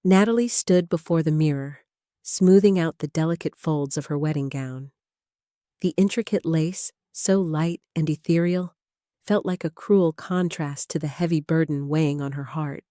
Natalie stood before the mirror, smoothing out the delicate folds of her wedding gown. The intricate lace, so light and ethereal, felt like a cruel contrast to the heavy burden weighing on her heart.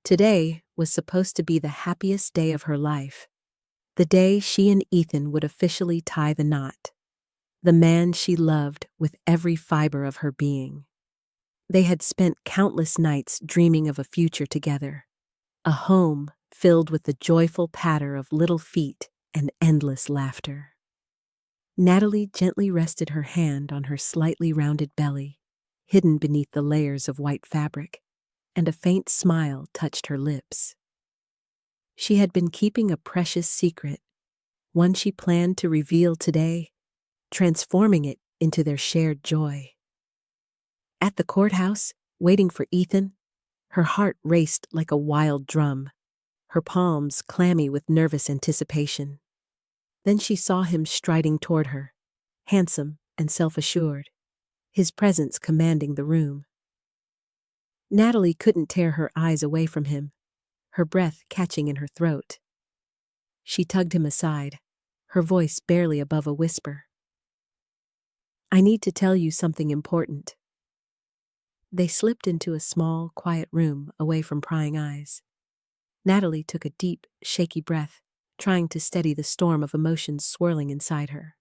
Today was supposed to be the happiest day of her life, the day she and Ethan would officially tie the knot, the man she loved with every fiber of her being. They had spent countless nights dreaming of a future together, a home filled with the joyful patter of little feet and endless laughter. Natalie gently rested her hand on her slightly rounded belly, hidden beneath the layers of white fabric, and a faint smile touched her lips. She had been keeping a precious secret, one she planned to reveal today, transforming it into their shared joy. At the courthouse, waiting for Ethan, her heart raced like a wild drum, her palms clammy with nervous anticipation. Then she saw him striding toward her, handsome and self-assured, his presence commanding the room. Natalie couldn't tear her eyes away from him, her breath catching in her throat. She tugged him aside, her voice barely above a whisper. "I need to tell you something important." They slipped into a small, quiet room away from prying eyes. Natalie took a deep, shaky breath, trying to steady the storm of emotions swirling inside her.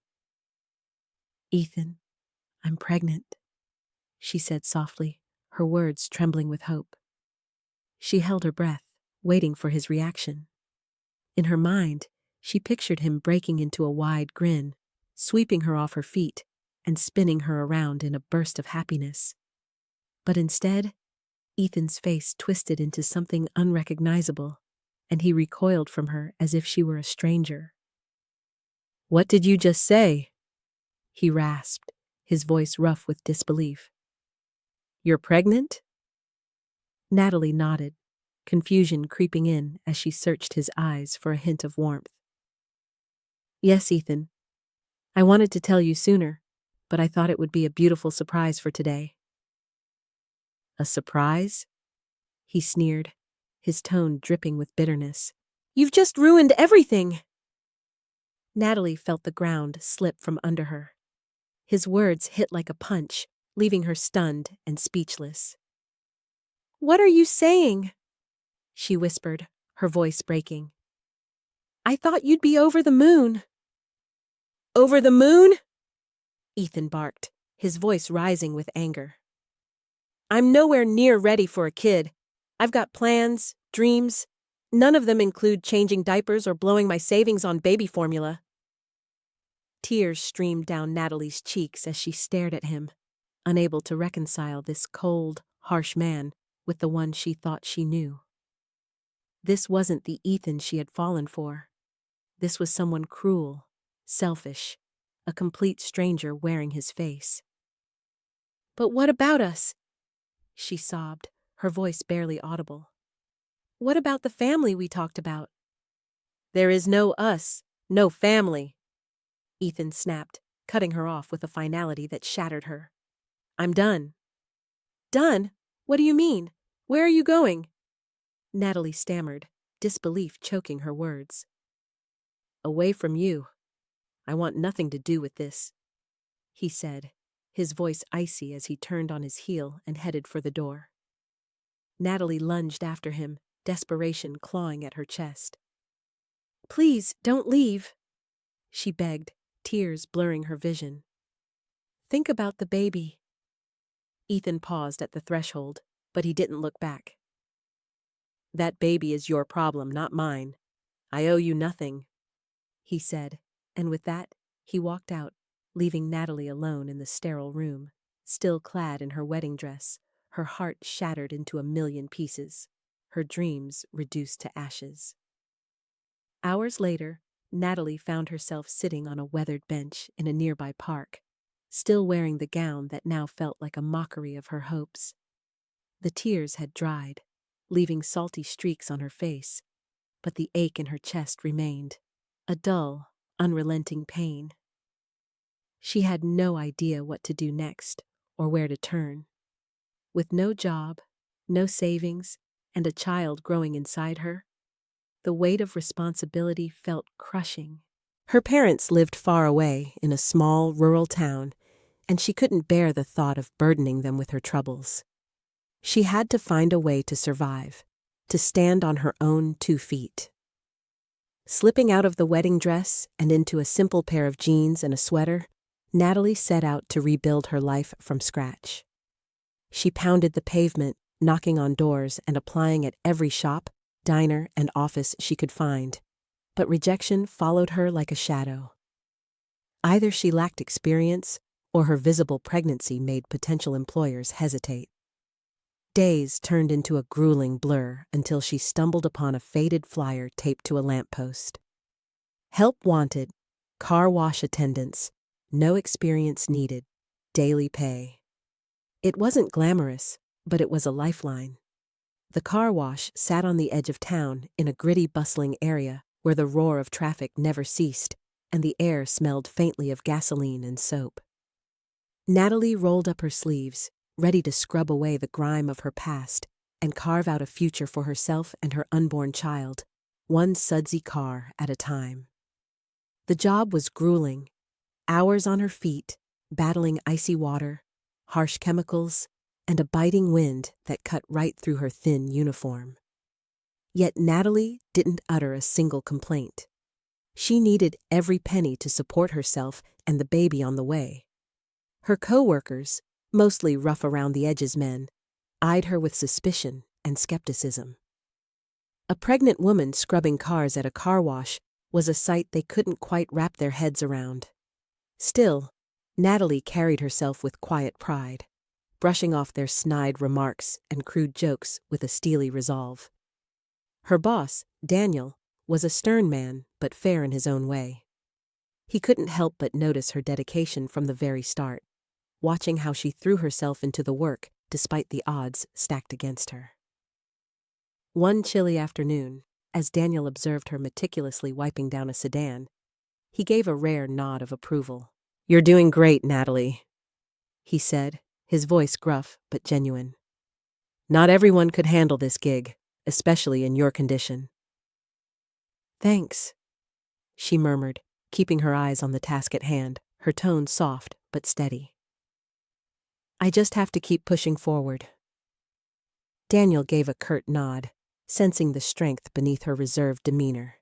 "Ethan, I'm pregnant," she said softly, her words trembling with hope. She held her breath, waiting for his reaction. In her mind, she pictured him breaking into a wide grin, sweeping her off her feet, and spinning her around in a burst of happiness. But instead, Ethan's face twisted into something unrecognizable, and he recoiled from her as if she were a stranger. "What did you just say?" he rasped, his voice rough with disbelief. "You're pregnant?" Natalie nodded, confusion creeping in as she searched his eyes for a hint of warmth. "Yes, Ethan. I wanted to tell you sooner, but I thought it would be a beautiful surprise for today." "A surprise?" he sneered, his tone dripping with bitterness. "You've just ruined everything!" Natalie felt the ground slip from under her. His words hit like a punch, leaving her stunned and speechless. "What are you saying?" she whispered, her voice breaking. "I thought you'd be over the moon." "Over the moon?" Ethan barked, his voice rising with anger. "I'm nowhere near ready for a kid. I've got plans, dreams. None of them include changing diapers or blowing my savings on baby formula." Tears streamed down Natalie's cheeks as she stared at him, unable to reconcile this cold, harsh man with the one she thought she knew. This wasn't the Ethan she had fallen for. This was someone cruel, selfish, a complete stranger wearing his face. "But what about us?" she sobbed, her voice barely audible. "What about the family we talked about?" "There is no us, no family," Ethan snapped, cutting her off with a finality that shattered her. "I'm done." "Done? What do you mean? Where are you going?" Natalie stammered, disbelief choking her words. "Away from you. I want nothing to do with this," he said, his voice icy as he turned on his heel and headed for the door. Natalie lunged after him, desperation clawing at her chest. "Please, don't leave," she begged, tears blurring her vision. "Think about the baby." Ethan paused at the threshold, but he didn't look back. "That baby is your problem, not mine. I owe you nothing," he said, and with that, he walked out, leaving Natalie alone in the sterile room, still clad in her wedding dress, her heart shattered into a million pieces, her dreams reduced to ashes. Hours later, Natalie found herself sitting on a weathered bench in a nearby park, still wearing the gown that now felt like a mockery of her hopes. The tears had dried, leaving salty streaks on her face, but the ache in her chest remained, a dull, unrelenting pain. She had no idea what to do next or where to turn. With no job, no savings, and a child growing inside her. The weight of responsibility felt crushing. Her parents lived far away in a small rural town, and she couldn't bear the thought of burdening them with her troubles. She had to find a way to survive, to stand on her own 2 feet. Slipping out of the wedding dress and into a simple pair of jeans and a sweater, Natalie set out to rebuild her life from scratch. She pounded the pavement, knocking on doors and applying at every shop, diner, and office she could find, but rejection followed her like a shadow. Either she lacked experience, or her visible pregnancy made potential employers hesitate. Days turned into a grueling blur until she stumbled upon a faded flyer taped to a lamppost. Help wanted, car wash attendants, no experience needed, daily pay. It wasn't glamorous, but it was a lifeline. The car wash sat on the edge of town in a gritty, bustling area where the roar of traffic never ceased and the air smelled faintly of gasoline and soap. Natalie rolled up her sleeves, ready to scrub away the grime of her past and carve out a future for herself and her unborn child, one sudsy car at a time. The job was grueling, hours on her feet, battling icy water, harsh chemicals, and a biting wind that cut right through her thin uniform. Yet Natalie didn't utter a single complaint. She needed every penny to support herself and the baby on the way. Her co-workers, mostly rough-around-the-edges men, eyed her with suspicion and skepticism. A pregnant woman scrubbing cars at a car wash was a sight they couldn't quite wrap their heads around. Still, Natalie carried herself with quiet pride, brushing off their snide remarks and crude jokes with a steely resolve. Her boss, Daniel, was a stern man but fair in his own way. He couldn't help but notice her dedication from the very start, watching how she threw herself into the work despite the odds stacked against her. One chilly afternoon, as Daniel observed her meticulously wiping down a sedan, he gave a rare nod of approval. "You're doing great, Natalie," he said, his voice gruff but genuine. "Not everyone could handle this gig, especially in your condition." "Thanks," she murmured, keeping her eyes on the task at hand, her tone soft but steady. "I just have to keep pushing forward." Daniel gave a curt nod, sensing the strength beneath her reserved demeanor.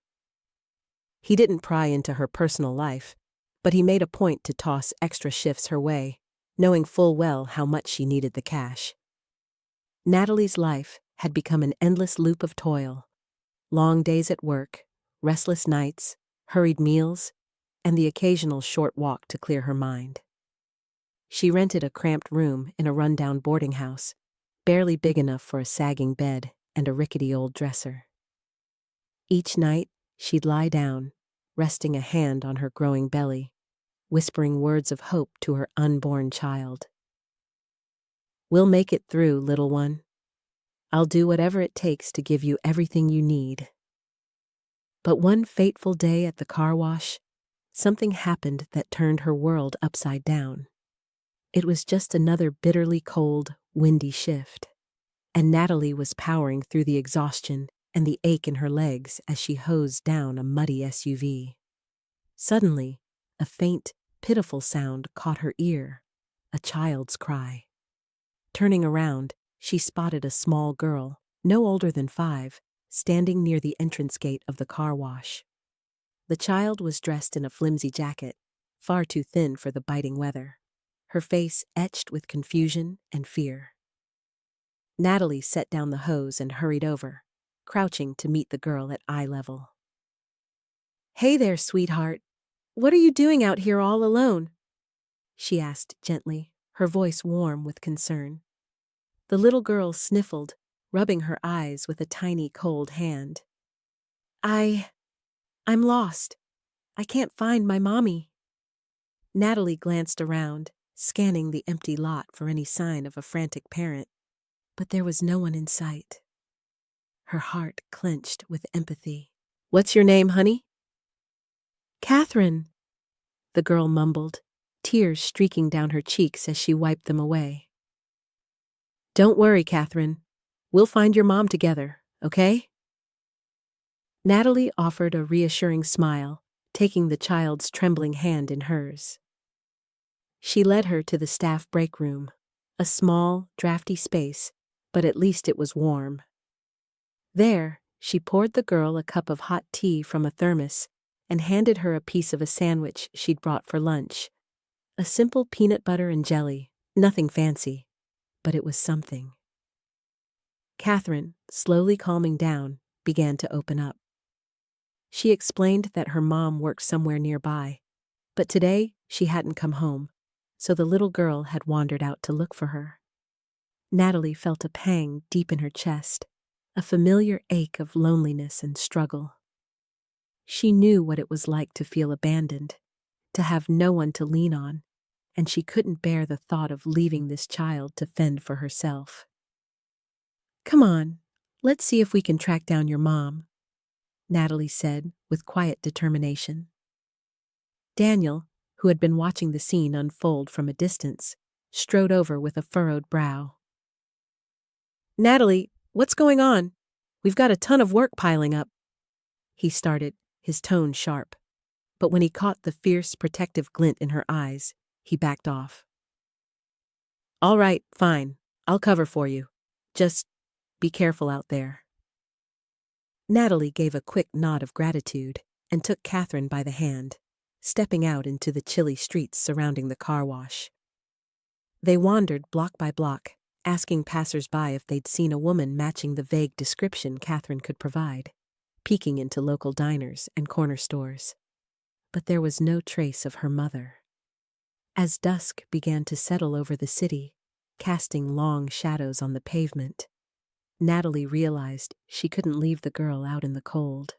He didn't pry into her personal life, but he made a point to toss extra shifts her way, knowing full well how much she needed the cash. Natalie's life had become an endless loop of toil, long days at work, restless nights, hurried meals, and the occasional short walk to clear her mind. She rented a cramped room in a rundown boarding house, barely big enough for a sagging bed and a rickety old dresser. Each night, she'd lie down, resting a hand on her growing belly, whispering words of hope to her unborn child. "We'll make it through, little one. I'll do whatever it takes to give you everything you need." But one fateful day at the car wash, something happened that turned her world upside down. It was just another bitterly cold, windy shift, and Natalie was powering through the exhaustion and the ache in her legs as she hosed down a muddy SUV. Suddenly, a faint, pitiful sound caught her ear, a child's cry. Turning around, she spotted a small girl, no older than 5, standing near the entrance gate of the car wash. The child was dressed in a flimsy jacket, far too thin for the biting weather, her face etched with confusion and fear. Natalie set down the hose and hurried over, crouching to meet the girl at eye level. "Hey there, sweetheart. What are you doing out here all alone?" she asked gently, her voice warm with concern. The little girl sniffled, rubbing her eyes with a tiny cold hand. I'm lost. I can't find my mommy." Natalie glanced around, scanning the empty lot for any sign of a frantic parent, but there was no one in sight. Her heart clenched with empathy. "What's your name, honey?" "Catherine," the girl mumbled, tears streaking down her cheeks as she wiped them away. "Don't worry, Catherine. We'll find your mom together, okay? Natalie offered a reassuring smile, taking the child's trembling hand in hers. She led her to the staff break room, a small, drafty space, but at least it was warm. There, she poured the girl a cup of hot tea from a thermos and handed her a piece of a sandwich she'd brought for lunch. A simple peanut butter and jelly, nothing fancy, but it was something. Catherine, slowly calming down, began to open up. She explained that her mom worked somewhere nearby, but today she hadn't come home, so the little girl had wandered out to look for her. Natalie felt a pang deep in her chest, a familiar ache of loneliness and struggle. She knew what it was like to feel abandoned, to have no one to lean on, and she couldn't bear the thought of leaving this child to fend for herself. "Come on, let's see if we can track down your mom," Natalie said with quiet determination. Daniel, who had been watching the scene unfold from a distance, strode over with a furrowed brow. "Natalie, what's going on? We've got a ton of work piling up," he started, his tone sharp. But when he caught the fierce, protective glint in her eyes, he backed off. "All right, fine. I'll cover for you. Just be careful out there." Natalie gave a quick nod of gratitude and took Catherine by the hand, stepping out into the chilly streets surrounding the car wash. They wandered block by block, asking passers-by if they'd seen a woman matching the vague description Catherine could provide, peeking into local diners and corner stores. But there was no trace of her mother. As dusk began to settle over the city, casting long shadows on the pavement, Natalie realized she couldn't leave the girl out in the cold.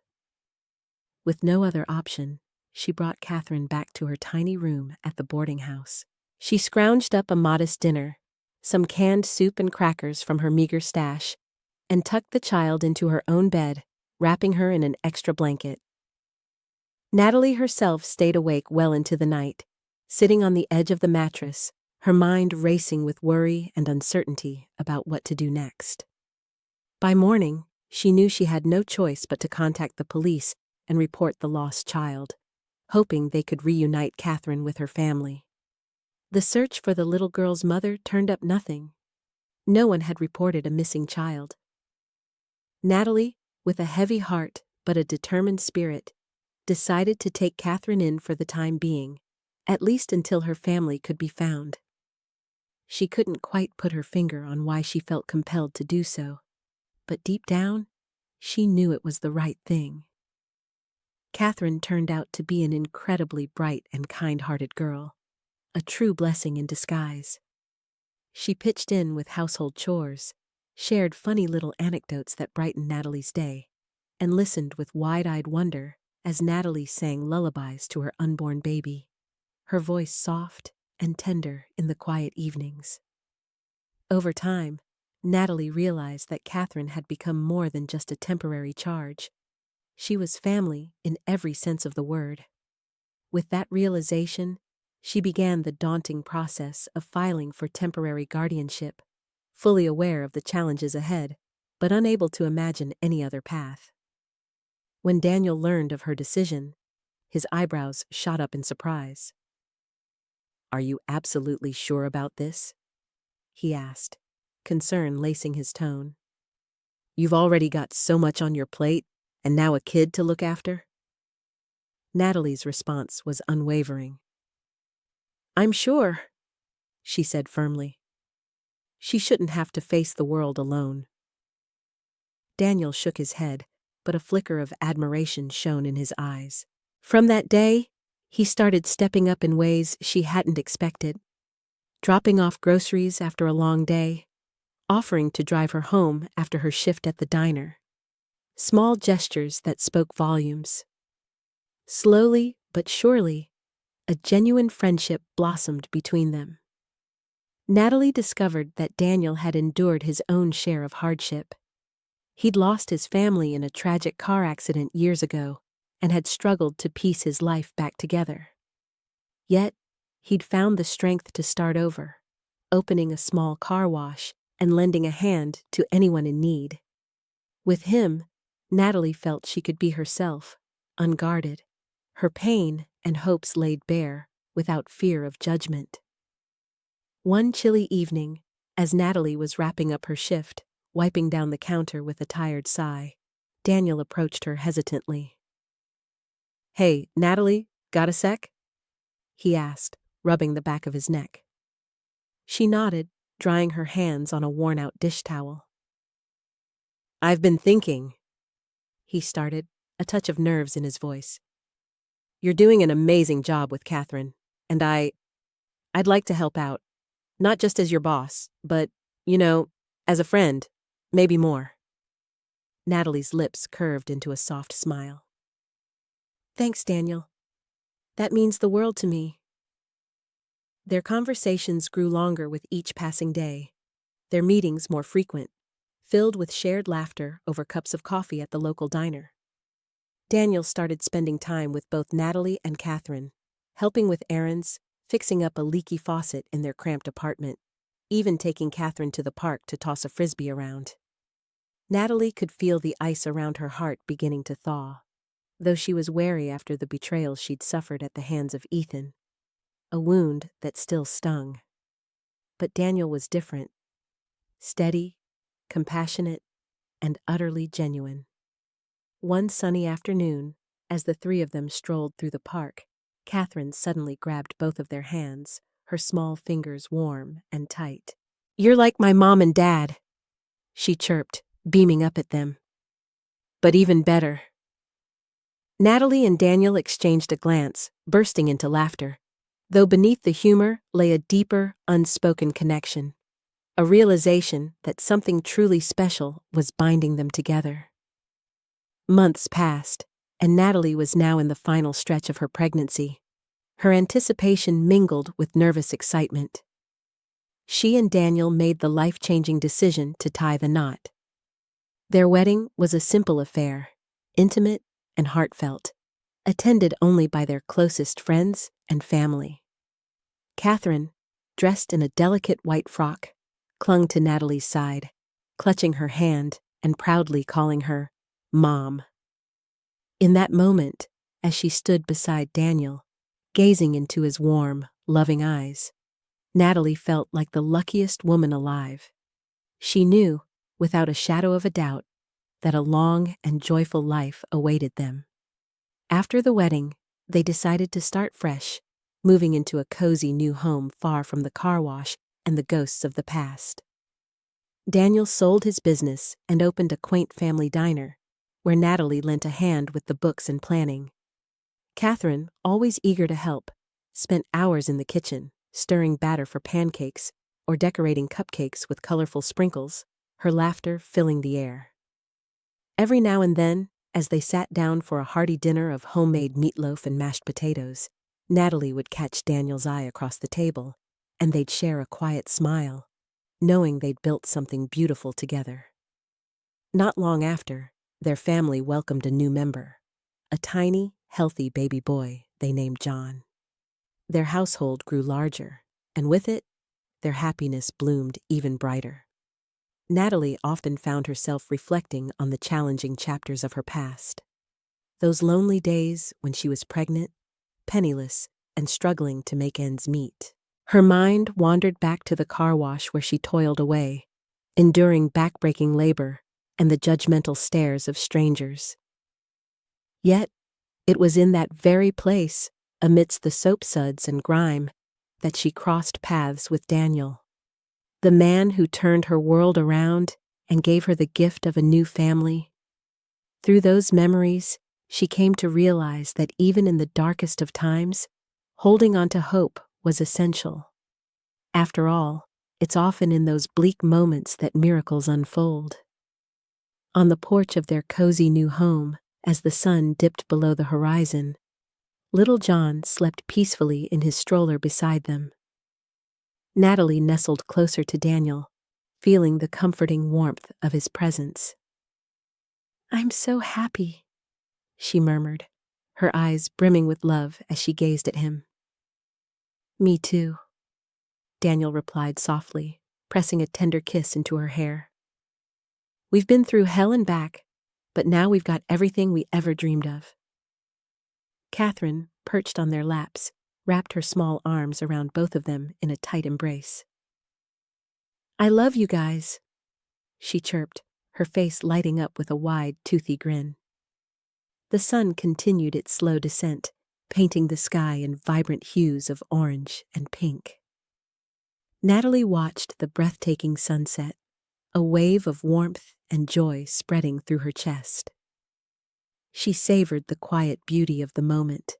With no other option, she brought Catherine back to her tiny room at the boarding house. She scrounged up a modest dinner, some canned soup and crackers from her meager stash, and tucked the child into her own bed, wrapping her in an extra blanket. Natalie herself stayed awake well into the night, sitting on the edge of the mattress, her mind racing with worry and uncertainty about what to do next. By morning, she knew she had no choice but to contact the police and report the lost child, hoping they could reunite Catherine with her family. The search for the little girl's mother turned up nothing. No one had reported a missing child. Natalie, with a heavy heart but a determined spirit, decided to take Catherine in for the time being, at least until her family could be found. She couldn't quite put her finger on why she felt compelled to do so, but deep down, she knew it was the right thing. Catherine turned out to be an incredibly bright and kind-hearted girl, a true blessing in disguise. She pitched in with household chores, shared funny little anecdotes that brightened Natalie's day, and listened with wide-eyed wonder as Natalie sang lullabies to her unborn baby, her voice soft and tender in the quiet evenings. Over time, Natalie realized that Catherine had become more than just a temporary charge. She was family in every sense of the word. With that realization, she began the daunting process of filing for temporary guardianship, fully aware of the challenges ahead, but unable to imagine any other path. When Daniel learned of her decision, his eyebrows shot up in surprise. "Are you absolutely sure about this?" he asked, concern lacing his tone. "You've already got so much on your plate, and now a kid to look after?" Natalie's response was unwavering. "I'm sure," she said firmly. She shouldn't have to face the world alone. Daniel shook his head, but a flicker of admiration shone in his eyes. From that day, he started stepping up in ways she hadn't expected, dropping off groceries after a long day, offering to drive her home after her shift at the diner. Small gestures that spoke volumes. Slowly but surely, a genuine friendship blossomed between them. Natalie discovered that Daniel had endured his own share of hardship. He'd lost his family in a tragic car accident years ago and had struggled to piece his life back together. Yet, he'd found the strength to start over, opening a small car wash and lending a hand to anyone in need. With him, Natalie felt she could be herself, unguarded, her pain and hopes laid bare, without fear of judgment. One chilly evening, as Natalie was wrapping up her shift, wiping down the counter with a tired sigh, Daniel approached her hesitantly. "Hey, Natalie, got a sec?" he asked, rubbing the back of his neck. She nodded, drying her hands on a worn-out dish towel. "I've been thinking," he started, a touch of nerves in his voice. "You're doing an amazing job with Catherine, and I'd like to help out. Not just as your boss, but, as a friend, maybe more." Natalie's lips curved into a soft smile. "Thanks, Daniel. That means the world to me." Their conversations grew longer with each passing day, their meetings more frequent, filled with shared laughter over cups of coffee at the local diner. Daniel started spending time with both Natalie and Catherine, helping with errands, fixing up a leaky faucet in their cramped apartment, even taking Catherine to the park to toss a frisbee around. Natalie could feel the ice around her heart beginning to thaw, though she was wary after the betrayal she'd suffered at the hands of Ethan, a wound that still stung. But Daniel was different, steady, compassionate, and utterly genuine. One sunny afternoon, as the three of them strolled through the park, Catherine suddenly grabbed both of their hands, her small fingers warm and tight. "You're like my mom and dad," she chirped, beaming up at them. "But even better." Natalie and Daniel exchanged a glance, bursting into laughter, though beneath the humor lay a deeper, unspoken connection, a realization that something truly special was binding them together. Months passed, and Natalie was now in the final stretch of her pregnancy. Her anticipation mingled with nervous excitement. She and Daniel made the life-changing decision to tie the knot. Their wedding was a simple affair, intimate and heartfelt, attended only by their closest friends and family. Catherine, dressed in a delicate white frock, clung to Natalie's side, clutching her hand and proudly calling her Mom. In that moment, as she stood beside Daniel, gazing into his warm, loving eyes, Natalie felt like the luckiest woman alive. She knew, without a shadow of a doubt, that a long and joyful life awaited them. After the wedding, they decided to start fresh, moving into a cozy new home far from the car wash and the ghosts of the past. Daniel sold his business and opened a quaint family diner, where Natalie lent a hand with the books and planning. Catherine, always eager to help, spent hours in the kitchen, stirring batter for pancakes or decorating cupcakes with colorful sprinkles, her laughter filling the air. Every now and then, as they sat down for a hearty dinner of homemade meatloaf and mashed potatoes, Natalie would catch Daniel's eye across the table, and they'd share a quiet smile, knowing they'd built something beautiful together. Not long after, their family welcomed a new member, a tiny, healthy baby boy they named John. Their household grew larger, and with it, their happiness bloomed even brighter. Natalie often found herself reflecting on the challenging chapters of her past. Those lonely days when she was pregnant, penniless, and struggling to make ends meet. Her mind wandered back to the car wash where she toiled away, enduring back-breaking labor and the judgmental stares of strangers. Yet, it was in that very place, amidst the soap suds and grime, that she crossed paths with Daniel, the man who turned her world around and gave her the gift of a new family. Through those memories, she came to realize that even in the darkest of times, holding on to hope was essential. After all, it's often in those bleak moments that miracles unfold. On the porch of their cozy new home, as the sun dipped below the horizon, little John slept peacefully in his stroller beside them. Natalie nestled closer to Daniel, feeling the comforting warmth of his presence. "I'm so happy," she murmured, her eyes brimming with love as she gazed at him. "Me too," Daniel replied softly, pressing a tender kiss into her hair. "We've been through hell and back, but now we've got everything we ever dreamed of." Catherine, perched on their laps, wrapped her small arms around both of them in a tight embrace. "I love you guys," she chirped, her face lighting up with a wide, toothy grin. The sun continued its slow descent, painting the sky in vibrant hues of orange and pink. Natalie watched the breathtaking sunset, a wave of warmth and joy spreading through her chest. She savored the quiet beauty of the moment,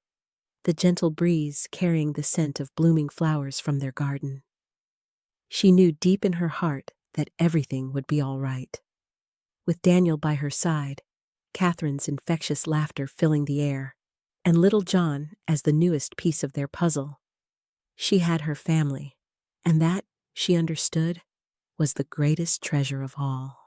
the gentle breeze carrying the scent of blooming flowers from their garden. She knew deep in her heart that everything would be all right. With Daniel by her side, Catherine's infectious laughter filling the air, and little John as the newest piece of their puzzle, she had her family, and that, she understood, was the greatest treasure of all.